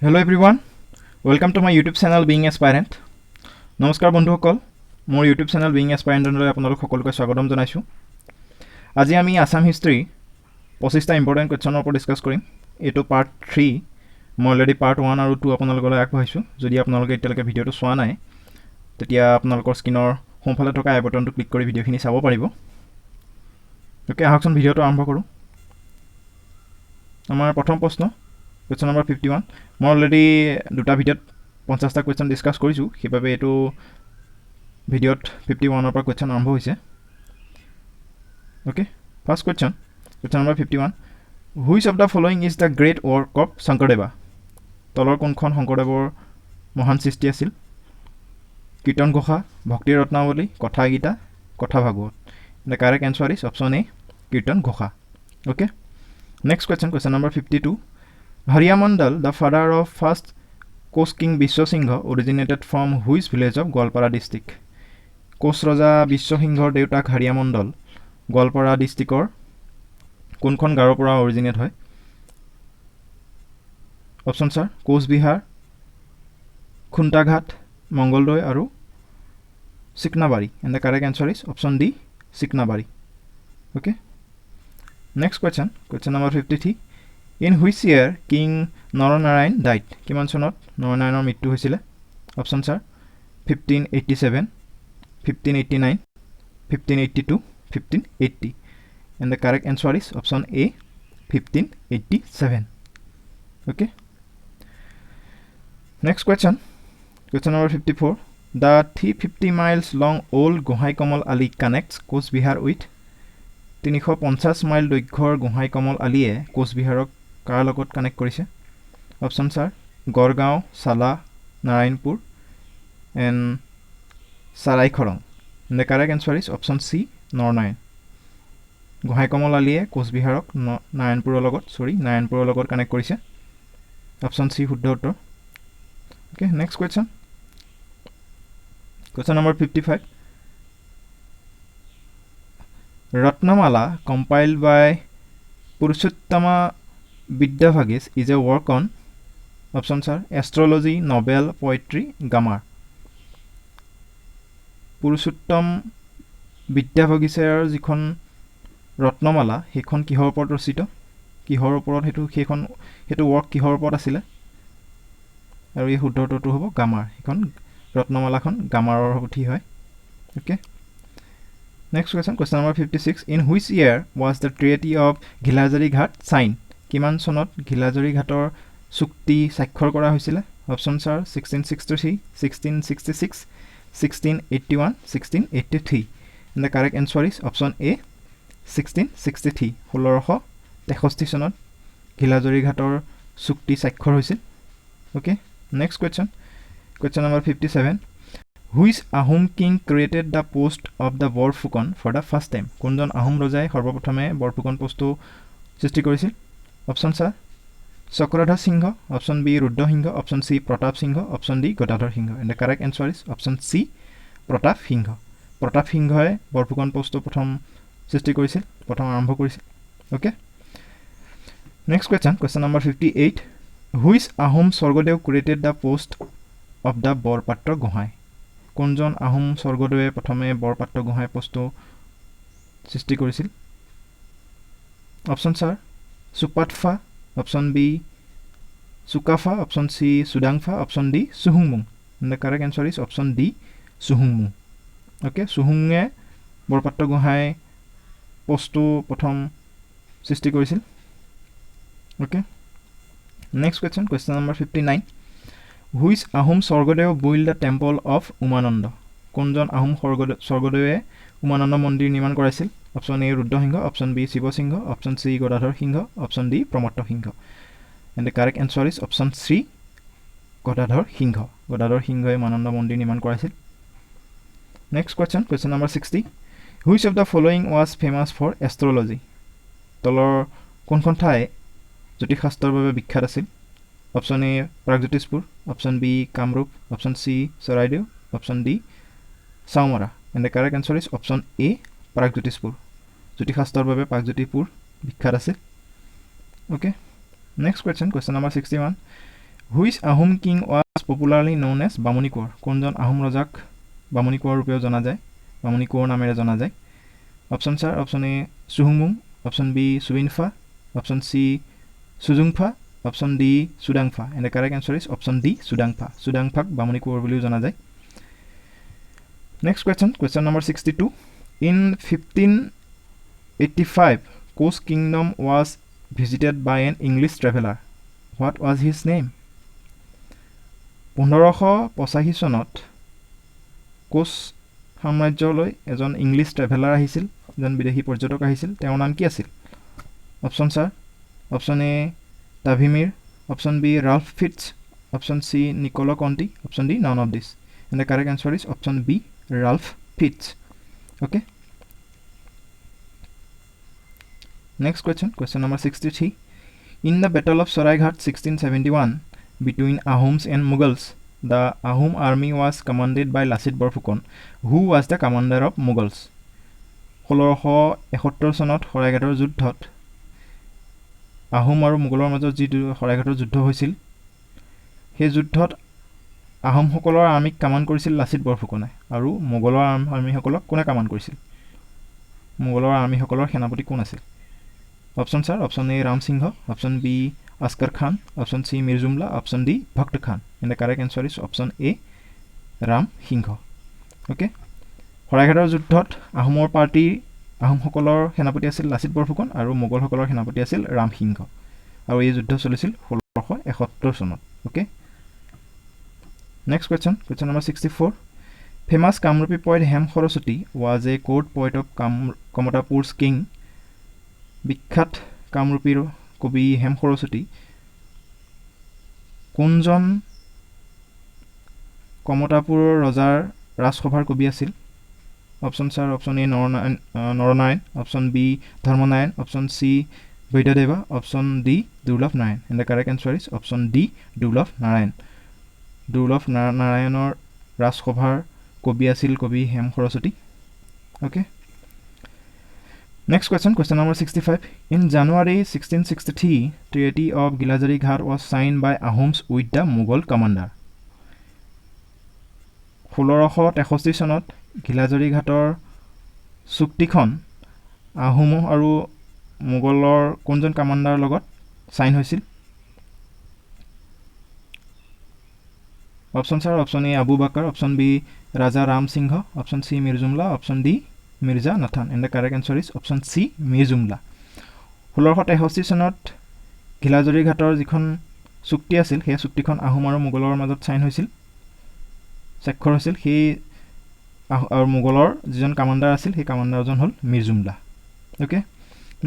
Hello everyone, welcome to my YouTube channel Being Aspirant. নমস্কাৰ বন্ধুসকল, মোৰ YouTube channel Being Aspirant লৈ আপোনালোক সকলোকে স্বাগতম জনাইছো। আজি আমি আসাম হিষ্ট্ৰী 25টা ইম্পৰ্টেণ্ট কোৱেশ্চনৰ ওপৰত ডিসকাস কৰিম। এটো পাৰ্ট 3, মই অলৰেডি পাৰ্ট 1 আৰু 2 আপোনালোকলৈ আগবঢ়াইছো। যদি আপোনালোকে এতিয়ালৈকে ভিডিঅটো চোৱা নাই, তেতিয়া আপোনালোকৰ স্ক্ৰীনৰ সোঁফালে থকা আই বটনটো ক্লিক কৰি ভিডিঅখিনি চাব পাৰিব। ওকে, আহকচোন ভিডিঅটো আৰম্ভ কৰোঁ। আমাৰ প্ৰথম প্ৰশ্ন Question number 51. মই অলৰেডি দুটা ভিডিঅ'ত 50টা কুৱেশ্যন ডিসকাস কৰিছো, সেইবাবে এটো ভিডিঅ'ত 51 পৰা কুৱেশ্যন আৰম্ভ হৈছে। Okay, first question, question number 51. Which of the following is the great work of Shankardeva? তলৰ কোনখন শংকৰদেৱৰ মহান সৃষ্টি আছিল? কীৰ্তন ঘোষা, ভক্তি ৰত্নাৱলী, কথা গীতা, কথা Bhagavat. The correct answer is option A, Kirtan Ghosha. Okay, next question, question number 52. Haryamandal, the father of first Koch king Biswa Singha, originated from which village of Goalpara district? Koch Raja Biswa Singhor deutak Haryamandal, Goalpara districtor কোনখন গাঁৱৰ পৰা originate হয়? Option sir, Cooch Behar, খুন্টাঘাট, Mangaldai আৰু চিকনাবাৰী। And the correct answer is option D, চিকনাবাৰী। Okay, next question, question number 53. In which year King Naranarayan died? কিমান চনত নৰনাৰায়ণৰ মৃত্যু হৈছিল? Option sir, 1587, 1589, 1582, 1580. And the correct answer is option A, 1587. Okay, next question, question number 54. The 350 miles long old Gohai Kamal Ali connects Koch Bihar with 350 mile দৈৰ্ঘ্যৰ গোহাই কমল আলীয়ে কোচবিহাৰক কাৰ লগত connect কৰিছে? Option are, Gargaon, Sala, Narayanpur and Saraikharang. The correct answer is option C, Naranarayan. Gohai Kamal আলীয়ে কোচবিহাৰক নাৰায়ণপুৰৰ লগত connect কৰিছে। Option C শুদ্ধ উত্তৰ। Okay, next question, question number 55. Ratnamala, compiled by Purushottama Vidyabhagis, is a work on option sir, astrology, novel, poetry, grammar. Purushottam বিদ্যাভগীছৰ যিখন ৰত্নমালা, সেইখন কিহৰ ওপৰত ৰচিত? কিহৰ ওপৰত সেইটো ৱৰ্ক কিহৰ ওপৰত আছিলে? আৰু এই শুদ্ধ উত্তৰটো হ'ব গ্ৰামাৰ। সেইখন ৰত্নমালাখন গ্ৰামাৰৰ পুথি হয়। Okay, next question, question number 56. In which year was the treaty of Ghilazari Ghat signed? কিমান চনত ঘিলাজৰি ঘাটৰ চুক্তি স্বাক্ষৰ কৰা হৈছিল? Option sir, 1663, 1666, 1681, 1683. And the correct answer is option A, 1663. 1663 চনত ঘিলাজৰি ঘাটৰ চুক্তি স্বাক্ষৰ হৈছিল। Okay, next question, question number 57. Which Ahom king created the post of the Borphukon for the first time? কোনজন আহোম ৰজাই সৰ্বপ্ৰথমে বৰফুকন পোষ্টটো সৃষ্টি কৰিছিল? Options are, Chakradhar Singha, option B Rudra Singha, option C Pratap Singha, option D Gadadhar Singha. And the correct answer is option C, Pratap Singha. Pratap সিংহই বৰফুকন পোষ্টটো প্ৰথম আৰম্ভ কৰিছিল। Okay, next question, question number 58. Which Ahom Swargadeo created the post of the Borpatra Gohain? কোনজন আহোম স্বৰ্গদেৱে প্ৰথমে বৰপাত্ৰ গোহাঁই পোষ্টটো সৃষ্টি কৰিছিল? Options are, Supatpha, option B Sukapha, option C সুদাংফা, option D চুহুংমুং। The correct answer is option D, চুহুংমুং। Okay, চুহুঙে Borpatra Gohain পোষ্টটো প্ৰথম সৃষ্টি কৰিছিল। Okay, next question, question number 59. Which Ahom Swargadeo built the temple of Umananda? কোনজন আহোম স্বৰ্গদেৱে উমানন্দ মন্দিৰ নিৰ্মাণ কৰাইছিল? Option A Rudrasingha, option B Siva Singha, option C Gadadhar Singh, option D Pramatta Singh. And the correct answer is option C, Gadadhar Singha. Gadadhar সিংহই উমানন্দ মন্দিৰ নিৰ্মাণ কৰাইছিল। Next question, question number 60. Which of the following was famous for astrology? তলৰ কোনখন ঠাই জ্যোতিষশাস্ত্ৰৰ বাবে বিখ্যাত আছিল? Option A Pragjyotishpur, option B Kamrup, option C Charaideo, option D Chaomara. And the correct answer is option A, Pragjyotishpur. জ্যোতিষশাস্ত্ৰৰ বাবে প্ৰাগজ্যোতিষপুৰ বিখ্যাত আছিল। Okay, next question, question number 61. Which Ahom king was popularly known as Bamuni Konwar কোনজন আহোম ৰজাক বামুণী কোঁৱৰ ৰূপেও জনা যায় বামুণী কোঁৱৰ নামেৰে জনা যায় অপশ্যন ছাৰ অপশ্যন এ চুহুংমুং option B Subinpha option C Sujungpha option D Sudangpha and the correct answer is option D Sudangpha চুডাংফাক বামুণী কোঁৱৰ বুলিও জনা যায় next question number 62 in 1585 Koch kingdom was visited by an English traveller what was his name 1585 চনত কোচ সাম্ৰাজ্যলৈ এজন English traveller আহিছিল এজন বিদেশী পৰ্যটক আহিছিল তেওঁৰ নাম কি আছিল option sir option A Tavernier option B Ralph Fitch option C Nicolo Conti option D none of this and the correct answer is option B Ralph Fitch okay next question number 63 in the battle of Saraighat 1671 between Ahoms and Mughals the Ahom army was commanded by Lasit Borphukon who was the commander of Mughals 1671 চনত শৰাইঘাটৰ যুদ্ধত আহোম আৰু মোগলৰ মাজত যি শৰাইঘাটৰ যুদ্ধ হৈছিল সেই যুদ্ধত আহোমসকলৰ আৰ্মিক কামাণ্ড কৰিছিল লাচিত বৰফুকনে আৰু মোগলৰ আৰ্মিসকলক কোনে কামাণ্ড কৰিছিল মোগলৰ আৰ্মিসকলৰ সেনাপতি কোন আছিল option sir option A Ram Singh option B Askar Khan option C Mir Jumla option D Bhakt Khan and the correct answer is option A Ram Singh okay শৰাইঘাটৰ যুদ্ধত আহোমৰ পাৰ্টি আহোমসকলৰ সেনাপতি আছিল লাচিত বৰফুকন আৰু মোগলসকলৰ সেনাপতি আছিল ৰাম সিংহ আৰু এই যুদ্ধ চলিছিল 1671 চনত okay next question number 64 famous Kamrupi poet Hem Saraswati was a court poet of Kamatapur's king বিখ্যাত কামৰূপীৰ কবি হেম সৰস্বতী কোনজন কমতাপুৰৰ ৰজাৰ ৰাজসভাৰ কবি আছিল option sir option A Naranarayan option B Dharmanarayan option C Baidyadeva option D Durlabh Narayan and the correct answer is option D Durlabh নাৰায়ণৰ ৰাজসভাৰ কবি আছিল কবি Hem Saraswati okay Next question number 65. In January 1663, Treaty of Gilazari Ghat was signed by Ahoms with the Mughal commander. 1663 চনত গিলাজৰী ঘাটৰ চুক্তিখন আহোম আৰু মোগলৰ কোনজন কামাণ্ডাৰৰ লগত সাইন হৈছিল options sir option A Abu Bakar option B Raja Ram Singh option C Mir Jumla option D Mirza Nathan and the correct answer is option C Mir Jumla 1663 চনত গিলাজৰী ঘাটৰ যিখন চুক্তি আছিল সেই চুক্তিখন আহোম আৰু মোগলৰ মাজত সাইন হৈছিল স্বাক্ষৰ হৈছিল সেই আৰু মোগলৰ যিজন কামাণ্ডাৰ আছিল সেই কামাণ্ডাৰজন হ'ল Mir Jumla okay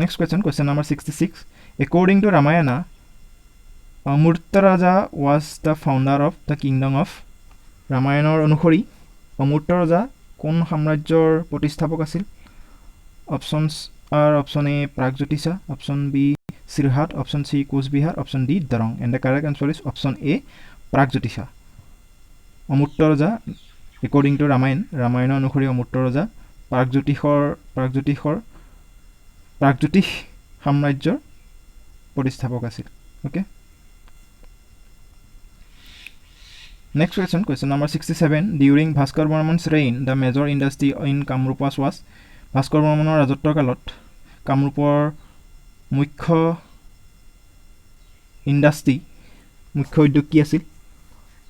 next question number 66 according to Ramayana Amurta Raja was the founder of the kingdom of ৰামায়ণৰ অনুসৰি অমূৰ্ত ৰজা কোন সাম্ৰাজ্যৰ প্ৰতিষ্ঠাপক আছিল options are option A Pragjyotisha option B Chirhat option C Coochbehar option D Darrang and the correct answer is option A Pragjyotisha Amurta ৰজা একৰ্ডিং টু ৰামায়ণৰ অনুসৰি অমূৰ্ত ৰজা প্ৰাগজ্যোতিষ সাম্ৰাজ্যৰ প্ৰতিষ্ঠাপক আছিল okay Next question number 67. During Bhaskar Barman's reign, the major industry in Kamrup was Bhaskar Barmanor ৰাজত্বৰ কালত কামৰূপৰ মুখ্য ইণ্ডাষ্ট্ৰি মুখ্য উদ্যোগ কি আছিল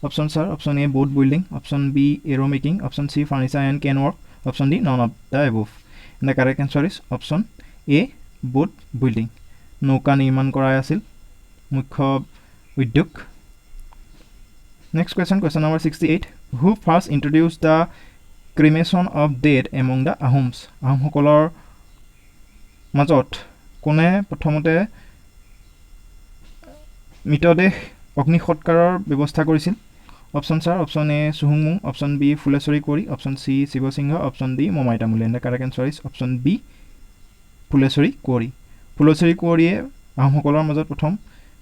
option sir option A boat building option B arrow making option C furniture and cane work option D none of the above and the correct answer is option A boat building নৌকা নিৰ্মাণ কৰাই আছিল মুখ্য উদ্যোগ Next question number 68. Who first introduced the cremation of dead among the Ahoms? আহোমসকলৰ মাজত কোনে প্ৰথমতে মৃতদেহ অগ্নি সৎকাৰৰ ব্যৱস্থা কৰিছিল অপশ্যন ছাৰ অপশ্যন এ চুহুংমুং option B Phuleswari Konwari option C Shivasingha option D Momai Tamuli and the correct answer is option B Phuleswari কোঁৱৰীয়ে আহোমসকলৰ মাজত প্ৰথম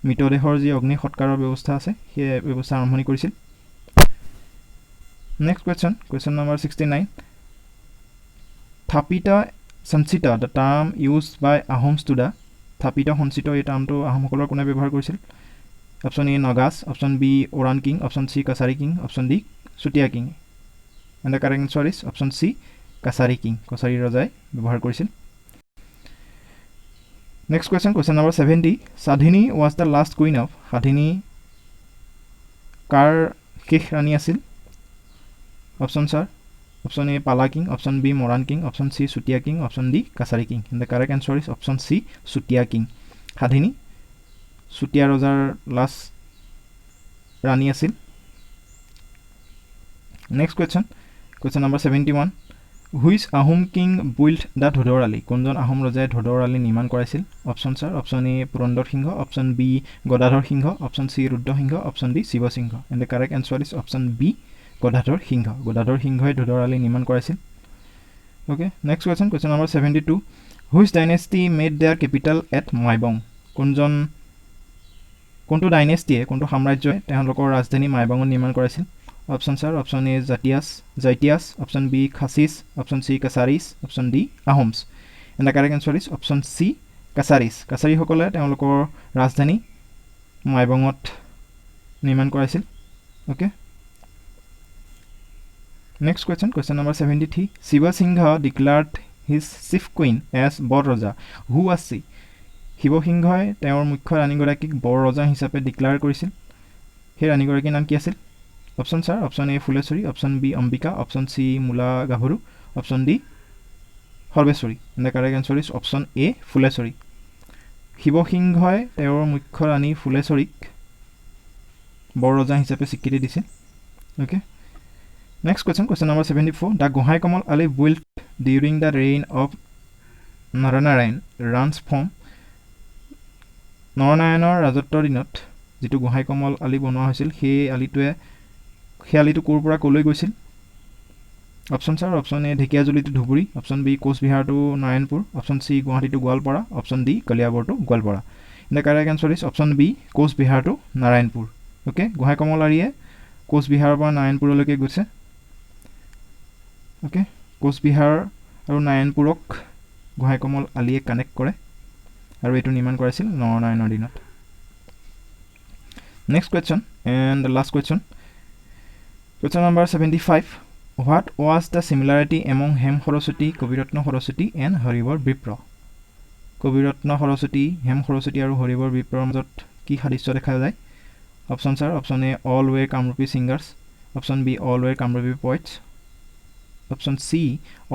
মৃতদেহৰ যি অগ্নি সৎকাৰৰ ব্যৱস্থা আছে সেই ব্যৱস্থা আৰম্ভণি কৰিছিল next question number 69 Thapita Sanchita the term used by Ahoms to the Thapita Sanchita এই টাৰ্মটো আহোমসকলৰ কোনে ব্যৱহাৰ কৰিছিল option A Nagas, option B Moran king, option C Kachari king, option D Chutiya king. And the correct answer is option C Kachari king, Kachari ৰজাই ব্যৱহাৰ কৰিছিল। Next question, question number 70, Sadhini was the last queen of, Sadhini কাৰ শেষ ৰাণী আছিল? Option sir, option A Pala king, option B Moran king, option C Chutiya king, option D Kachari king. And the correct answer is option C Chutiya king. Sadhini Chutiya ৰজাৰ last ৰাণী আছিল। Next question, question number 71, which Ahom king build the Dhodar Ali, কোনজন আহোম ৰজাই ধোদৰ আলি নিৰ্মাণ কৰাইছিল? Options sir, option A Purandar Singha, option B Gadadhar Singha, option C Rudrasingha, option D Shivasingha. And the correct answer is option B Gadadhar Singha, Gadadhar সিংহই ধোদৰ আলি নিৰ্মাণ কৰাইছিল। Okay, next question, question number 72, which dynasty made their capital at Maibong, কোনটো ডাইনেষ্টিয়ে, কোনটো সাম্ৰাজ্যই তেওঁলোকৰ ৰাজধানী মাইবঙত নিৰ্মাণ কৰাইছিল? Options sir, option A Jaintias, option B Khasis, option C Kacharis, option D Ahoms. And the correct answer is option C Kacharis, কাছাৰীসকলে তেওঁলোকৰ ৰাজধানী মাইবঙত নিৰ্মাণ কৰাইছিল। Okay, next question, question number 73, Shiva Singha ডিক্লাৰ্ড his chief queen as বৰ ৰজা, হু ৱাজ চি, শিৱসিংহই তেওঁৰ মুখ্য ৰাণীগৰাকীক বৰ ৰজা হিচাপে ডিক্লেয়াৰ কৰিছিল, সেই ৰাণীগৰাকীৰ নাম কি আছিল? Option sir, option A Phuleswari, option B Ambika, option C Mula Gabharu, option D Sarbeswari. And the correct answer is option A Phuleswari, শিৱসিংহই তেওঁৰ মুখ্য ৰাণী ফুলেশ্বৰীক বৰ ৰজা হিচাপে স্বীকৃতি দিছিল। Okay, next question, question number 74, the Gohain Kamal Ali build during the reign of Naranarayan runs from, নৰনাৰায়ণৰ ৰাজত্বৰ দিনত যিটো গোহাঁই কমল আলি বনোৱা হৈছিল, সেই আলিটো ক'ৰ পৰা ক'লৈ গৈছিল? Option sir, option A Dhekiajuli to Dhubri, option B Coochbehar to Narayanpur, option C Guwahati to Goalpara, option D Kaliabor to Goalpara. In the correct answer is option B Coochbehar to Narayanpur. Okay, Gohain Kamal আলিয়ে কোচবিহাৰৰ পৰা নাৰায়ণপুৰলৈকে গৈছে। অ'কে, কোচবিহাৰ আৰু নাৰায়ণপুৰক গোহাঁই কমল আলিয়ে কানেক্ট কৰে আৰু এইটো নিৰ্মাণ কৰাইছিল নৰনাৰায়ণৰ দিনত। Next question and the last question, question number 75, what was the similarity among Hem Saraswati, Kabiratna Saraswati and Haribar Bipra, Kabiratna Saraswati, Hem Saraswati আৰু হৰিবৰ বিপ্ৰৰ মাজত কি সাদৃশ্য দেখা যায়? Options sir, option A all were Kamrupi singers, option B all were Kamrupi poets, option C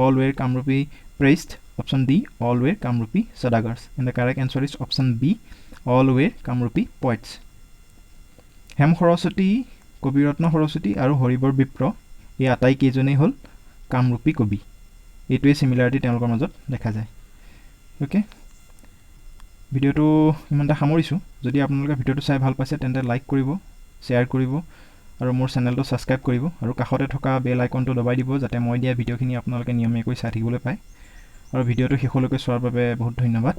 all were Kamrupi priest, option D all were Kamrupi সদাগাৰ্ছ। And the correct answer is option B all were Kamrupi poets. Hem Saraswati, Kabiratna Saraswati আৰু হৰিবৰ বিপ্ৰ এই আটাইকেইজনেই হ'ল কামৰূপী কবি, এইটোৱে similarity তেওঁলোকৰ মাজত দেখা যায়। অ'কে, ভিডিঅ'টো ইমানতে সামৰিছোঁ। যদি আপোনালোকে ভিডিঅ'টো চাই ভাল পাইছে তেন্তে লাইক কৰিব, শ্বেয়াৰ কৰিব আৰু মোৰ চেনেলটো ছাবস্ক্ৰাইব কৰিব আৰু কাষতে থকা বেল আইকনটো দবাই দিব যাতে মই দিয়া ভিডিঅ'খিনি আপোনালোকে নিয়মীয়াকৈ চাই থাকিবলৈ পায়। আৰু ভিডিঅ'টো শেষলৈকে চোৱাৰ বাবে বহুত ধন্যবাদ।